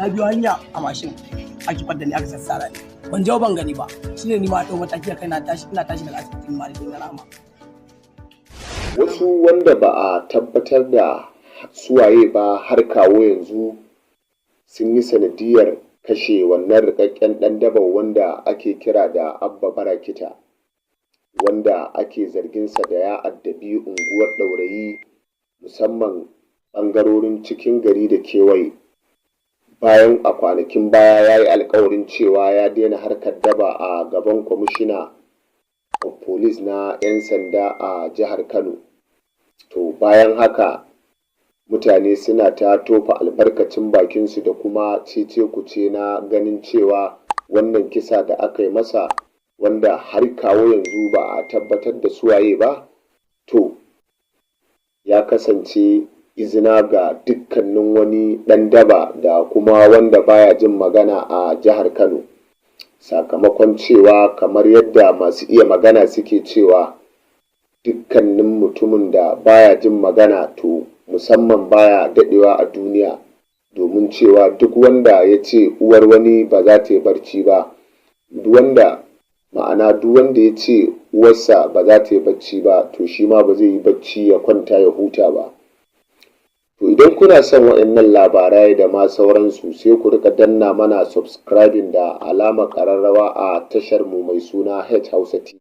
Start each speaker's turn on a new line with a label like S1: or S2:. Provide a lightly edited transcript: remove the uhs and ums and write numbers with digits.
S1: na biyo hanya a mashin ake fadda ni aka sassara ni ban jawo ban gani ba shine ni ma ɗau mataki kai ina tashi daga asibitin Maliki na Rama.
S2: Wasu wanda ba a tabbatar da suwaye ba har kawo yanzu sun yi sanadiyar kashe wannan rikakken ɗan daba wanda ake kira da Abba Barakita, wanda ake zarginsa da ya addabi unguwar Daurayi musamman ɓangarorin cikin gari da kewaye. Bayan a kwanakin baya ya yi alkawarin cewa ya daina harkar daba a gaban kwamishina of police na 'yan sanda a jihar Kano. To bayan haka mutane suna ta tofa albarkacin bakinsu da kuma cece-kuce na ganin cewa wannan kisa da aka yi masa, wanda har kawo yanzu ba a tabbatar da suwaye ba, to ya kasance izina ga dukkanin wani ɗan daba da kuma wanda baya jin magana a jihar Kano, sakamakon cewa kamar yadda masu iya magana suke cewa dukkanin mutumin da baya jin magana to musamman baya daɗewa a duniya, domin cewa duk wanda ya ce uwar wani ba za ta yi barci ba, duk wanda ya ce uwarsa ba za ta yi bacci ba to shi ma ba zai yi bacci ya kwanta ya huta ba. To idan kuna son waɗannan labarai da ma sauransu sai ku rika danna mana subscribing da alamar ƙararrawa a tashar mu mai suna H Hausa TV.